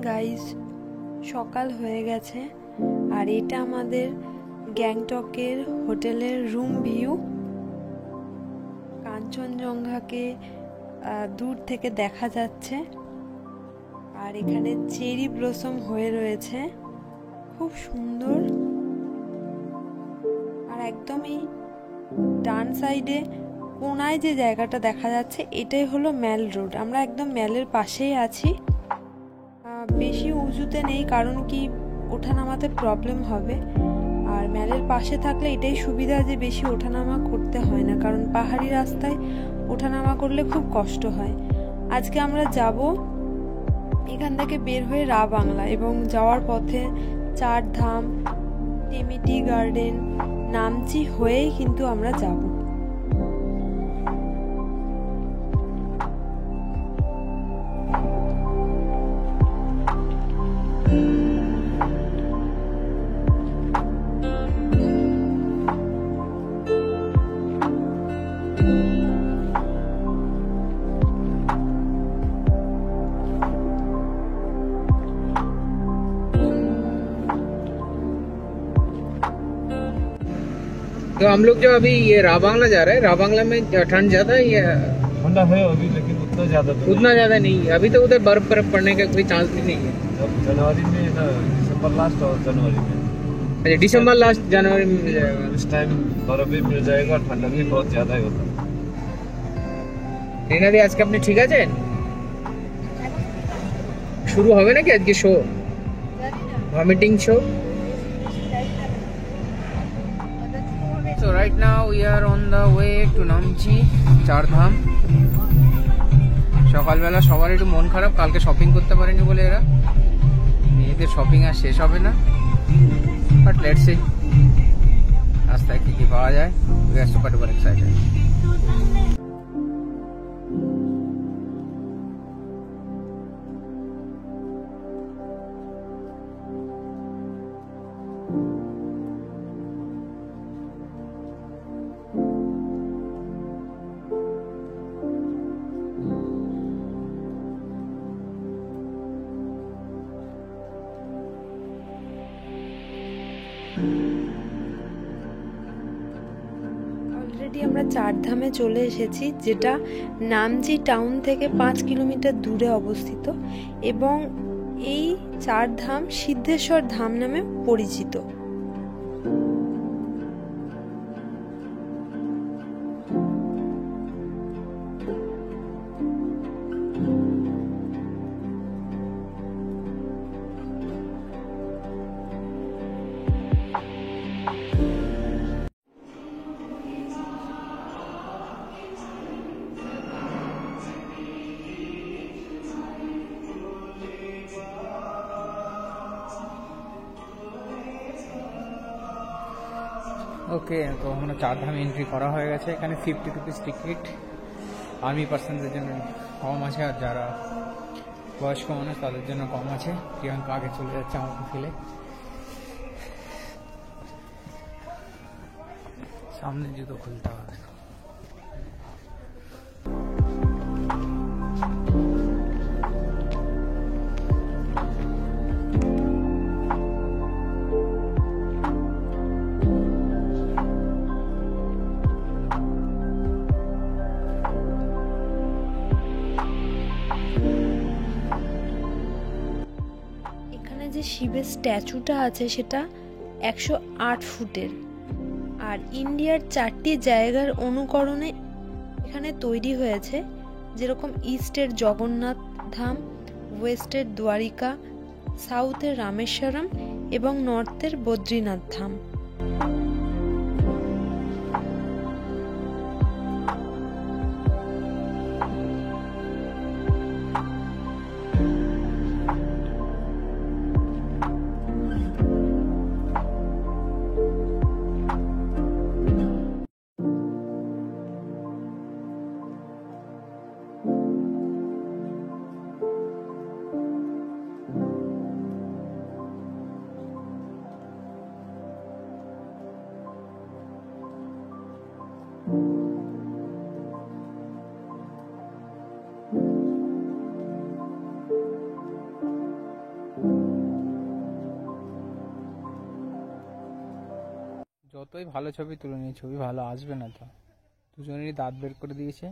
Guys, সকাল হয়ে গেছে আর এটা আমাদের গ্যাংটকের হোটেলের রুম ভিউ। কাঞ্চনজঙ্ঘাকে দূর থেকে দেখা যাচ্ছে আর এখানে চেরি ব্লসম হয়ে রয়েছে, খুব সুন্দর। আর একদমই ডান সাইডে কোনায় যে জায়গাটা দেখা যাচ্ছে এটাই হলো ম্যাল রোড। আমরা একদম ম্যালের পাশেই আছি। বেশি উঁচুতে নেই, কারণ কি ওঠানামাতে প্রবলেম হবে। আর ম্যালের পাশে থাকলে এটাই সুবিধা যে বেশি ওঠানামা করতে হয় না, কারণ পাহাড়ি রাস্তায় ওঠানামা করলে খুব কষ্ট হয়। আজকে আমরা যাব এখান থেকে বের হয়ে রা বাংলা, এবং যাওয়ার পথে চার ধাম, টেমিটি গার্ডেন, নামচি হয়েই কিন্তু আমরা যাব। तो हम लोग जो अभी ये रा बांग्ला जा रहे हैं, रा बांग्ला में ठंड ज्यादा है या ठंडा है अभी, लेकिन उतना ज्यादा नहीं है। अभी तो उधर बर्फ पड़ने का कोई चांस भी नहीं है। जनवरी में ना, दिसंबर लास्ट और जनवरी में। अच्छा, दिसंबर लास्ट जनवरी में मिल जाएगा। इस टाइम बर्फ भी मिल जाएगा, ठंडा भी बहुत ज्यादा ही होता है। রিনা দি, আজকে আপনি ঠিক আছেন? শুরু হবে নাকি আজকে show, vomiting show? So right now we are on the way to Namchi, Chardham. সকালবেলা সবার একটু মন খারাপ, কালকে শপিং করতে পারেনি বলে এরা। মেয়েদের শপিং আর শেষ হবে না, বাট লেটস সি রাস্তায় কি কি পাওয়া যায়। We are super duper excited. Already আমরা চারধামে চলে এসেছি, যেটা নামচি টাউন থেকে 5 কিলোমিটার দূরে অবস্থিত, এবং এই চারধাম সিদ্ধেশ্বর ধাম নামে পরিচিত। ওকে, তো আমরা চারধামে এন্ট্রি করা হয়ে গেছে। এখানে 50 রুপিস টিকিট। আর্মি পার্সনদের জন্য কম আছে, আর যারা বয়স্ক মানুষ তাদের জন্য কম আছে। প্রিয়াঙ্কা আগে চলে যাচ্ছে আমাকে ফেলে। সামনে জুতো খুলতে হবে। যে শিবের স্ট্যাচুটা আছে সেটা 108 ফুটের, আর ইন্ডিয়ার 4টি জায়গার অনুকরণে এখানে তৈরি হয়েছে, যেরকম ইস্টের জগন্নাথ ধাম, ওয়েস্টের দ্বারিকা, সাউথের রামেশ্বরম এবং নর্থের বদ্রীনাথ ধাম। যতই ভালো ছবি তুলে নিয়ে ছবি ভালো আসবে না তো। দুজনেরই দাঁত বের করে দিয়েছে।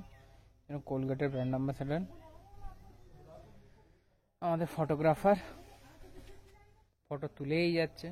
কোলগেটের ব্র্যান্ড অ্যাম্বাসেডর আমাদের ফটোগ্রাফার ফটো তুলেই যাচ্ছে।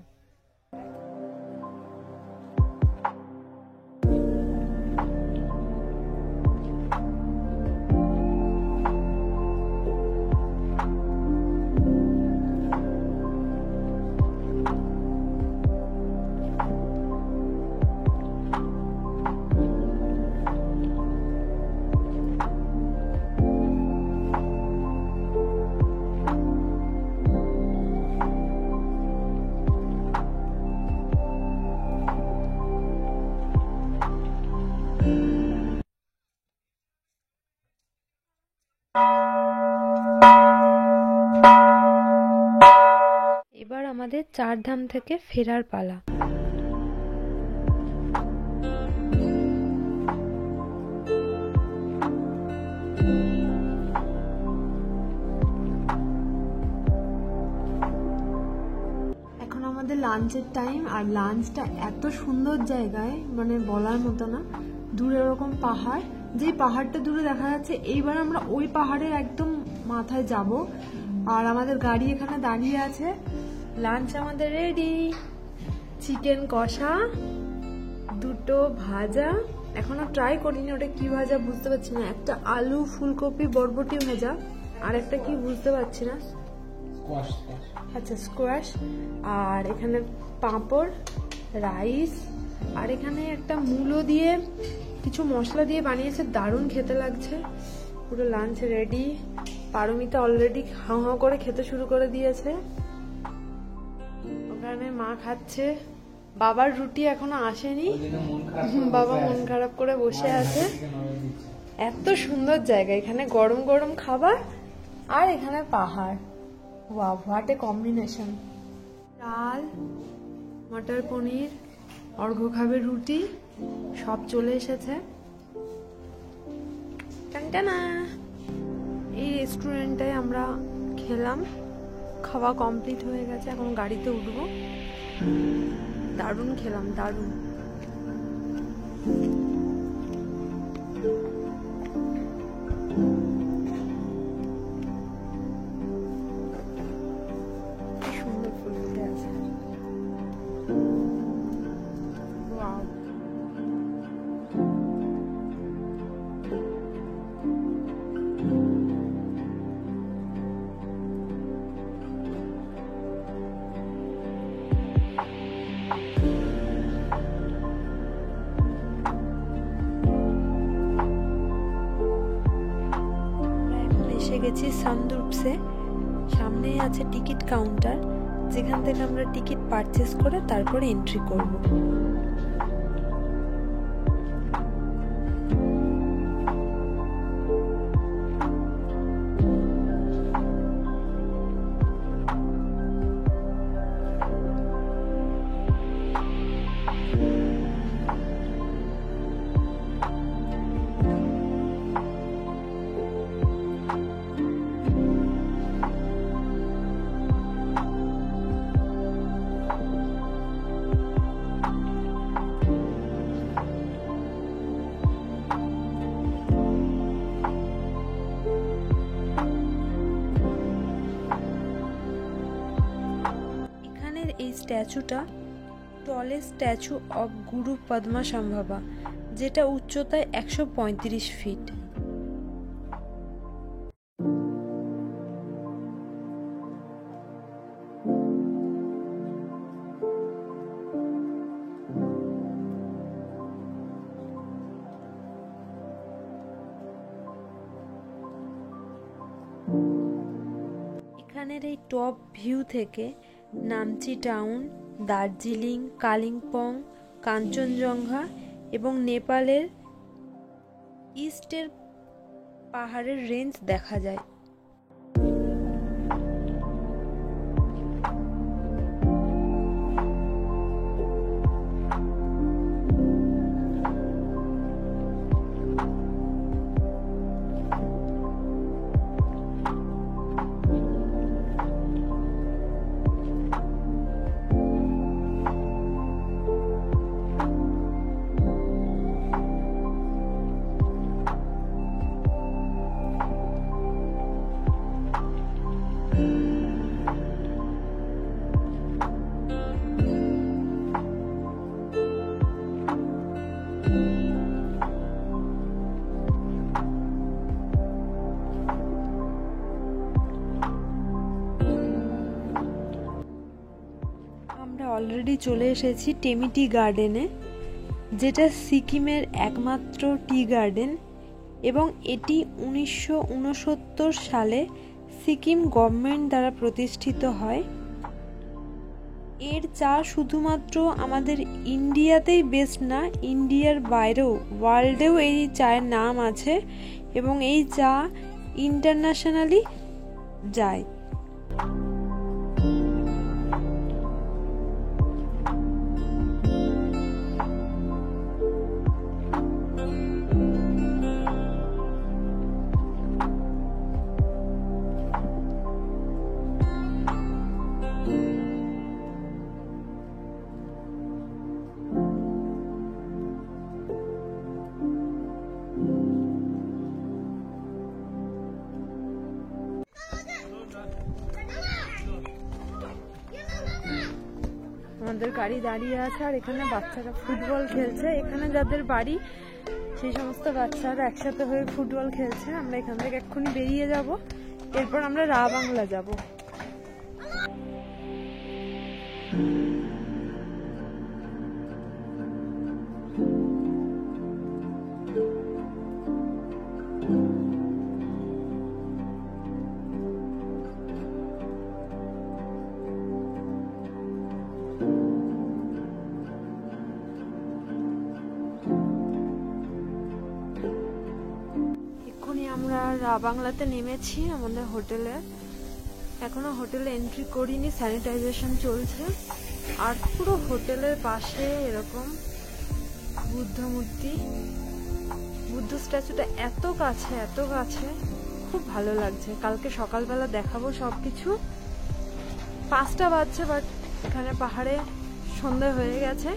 এবার আমাদের চারধাম থেকে ফেরার পালা। এখন আমাদের লাঞ্চের টাইম, আর লাঞ্চটা এত সুন্দর জায়গায় মানে বলার মতো না। দূরে ওরকম পাহাড়, যেই পাহাড়টা দূরে দেখা যাচ্ছে, এইবার আমরা ওই পাহাড়ের একদম মাথায় যাব। আর আমাদের গাড়ি এখানে দাঁড়িয়ে আছে। লাঞ্চ আমাদের রেডি, চিকেন কষা, দুটো ভাজা, এখনো ট্রাই করিনি ওটা কি ভাজা বুঝতে পারছি না, একটা আলু ফুলকপি বরবটি ভাজা, আর একটা কি বুঝতে পারছি না, আচ্ছা স্কোয়াশ, আর এখানে পাঁপড়, রাইস, আর এখানে একটা মূলো দিয়ে কিছু মশলা দিয়ে বানিয়েছে, দারুণ খেতে লাগছে। পুরো লাঞ্চ রেডি। পারমিতা অলরেডি হাঁ হাঁ করে খেতে শুরু করে দিয়েছে। ওখানে মা খাচ্ছে, বাবার রুটি এখনো আসেনি, বাবা মন খারাপ করে বসে আছে। এত সুন্দর জায়গা, এখানে গরম গরম খাবার আর এখানে পাহাড়, ওয়াও হোয়াট এ কম্বিনেশন। ডাল, মটর পনির, অর্ঘ্য খাবে রুটি, সব চলে এসেছে। টানটানা। এই রেস্টুরেন্টটায় আমরা খেলাম, খাওয়া কমপ্লিট হয়ে গেছে, এখন গাড়িতে উঠবো। দারুণ খেলাম, দারুণ। সুন্দর ফুল ফুটে আছে। ওয়াও। এসে গেছি সানরুফসে। সামনেই আছে টিকিট কাউন্টার, যেখান থেকে আমরা টিকিট পারচেস করে তারপরে এন্ট্রি করব। এই স্ট্যাচুটা টলেস্ট স্ট্যাচু অফ গুরু পদ্মাসম্ভবা, যেটা উচ্চতায় 135 ফিট। এখানের এই টপ ভিউ থেকে নামচি টাউন, দার্জিলিং, কালিম্পং, কাঞ্চনজঙ্ঘা এবং নেপালের ইস্টের পাহাড়ের রেঞ্জ দেখা যায়। অলরেডি চলে এসেছি টেমি টি গার্ডেনে, যেটা সিকিমের একমাত্র টি গার্ডেন এবং এটি 1969 সালে সিকিম গভর্নমেন্ট দ্বারা প্রতিষ্ঠিত হয়। এর চা শুধুমাত্র আমাদের ইন্ডিয়াতেই বেস্ট না, ইন্ডিয়ার বাইরেও ওয়ার্ল্ডেও এই চায়ের নাম আছে এবং এই চা ইন্টারন্যাশনালি যায়। আমাদের গাড়ি দাঁড়িয়ে আছে আর এখানে বাচ্চারা ফুটবল খেলছে। এখানে যাদের বাড়ি সেই সমস্ত বাচ্চারা একসাথে হয়ে ফুটবল খেলছে। আমরা এখান থেকে এক্ষুনি বেরিয়ে যাব, এরপর আমরা রা বাংলা যাব। আমরা রা বাংলাতে নেমেছি আমাদের হোটেলে। এখনো হোটেলে এন্ট্রি করিনি, স্যানিটাইজেশন চলছে। আর পুরো হোটেলের পাশে এরকম বুদ্ধ মূর্তি, বুদ্ধ স্ট্যাচুটা এত কাছে খুব ভালো লাগছে। কালকে সকালবেলা দেখাবো সবকিছু। 5টা বাজছে, বাট এখানে পাহাড়ে সন্ধ্যা হয়ে গেছে।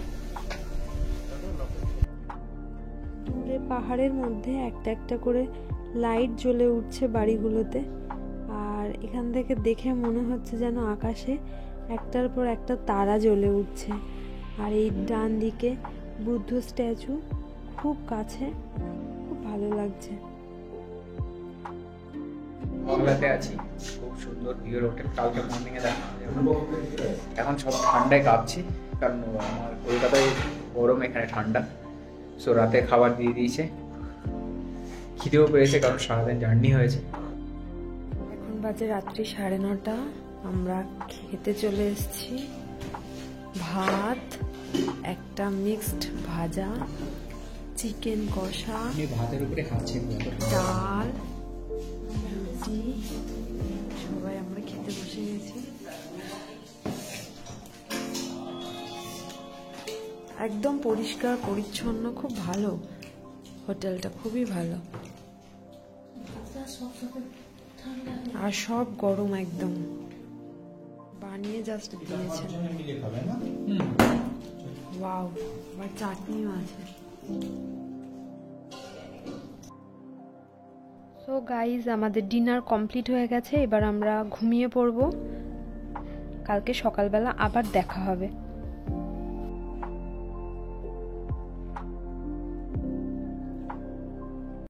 দূরে পাহাড়ের মধ্যে একটা একটা করে লাইট জ্বলে উঠছে বাড়িগুলোতে, আর এখান থেকে দেখে মনে হচ্ছে যেন আকাশে একটার পর একটা তারা জ্বলে উঠছে। আর এই ডান দিকে বুদ্ধ স্ট্যাচু খুব কাছে, খুব ভালো লাগছে। বাংলাতে আছি, খুব সুন্দর ভিউর হোটেল। কালকে মর্নিংয়ে দেখা, এখন সব ঠান্ডায় কাঁপছি, কারণ আমার কলকাতায় গরম, এখানে ঠান্ডা। সো রাতে খাবার দিয়ে দিয়েছে, খিদেও পেয়েছে কারণ সারাদিন জার্নি হয়েছে। এখন বাজে রাত্রি 9:30। আমরা খেতে চলে এসেছি। ভাত, একটা মিক্সড ভাজা, চিকেন কষা, ভাতের উপরে খাচ্ছি, ডাল, রুটি, সবাই আমরা খেতে বসে গেছি। একদম পরিষ্কার পরিচ্ছন্ন, খুব ভালো হোটেলটা, খুবই ভালো। আর সব গরম একদম, বানিয়ে জাস্ট দিয়েছেন। ওয়াও, আবার চাটনিও আছে। সো গাইজ, আমাদের ডিনার কমপ্লিট হয়ে গেছে। এবার আমরা ঘুমিয়ে পড়বো, কালকে সকালবেলা আবার দেখা হবে।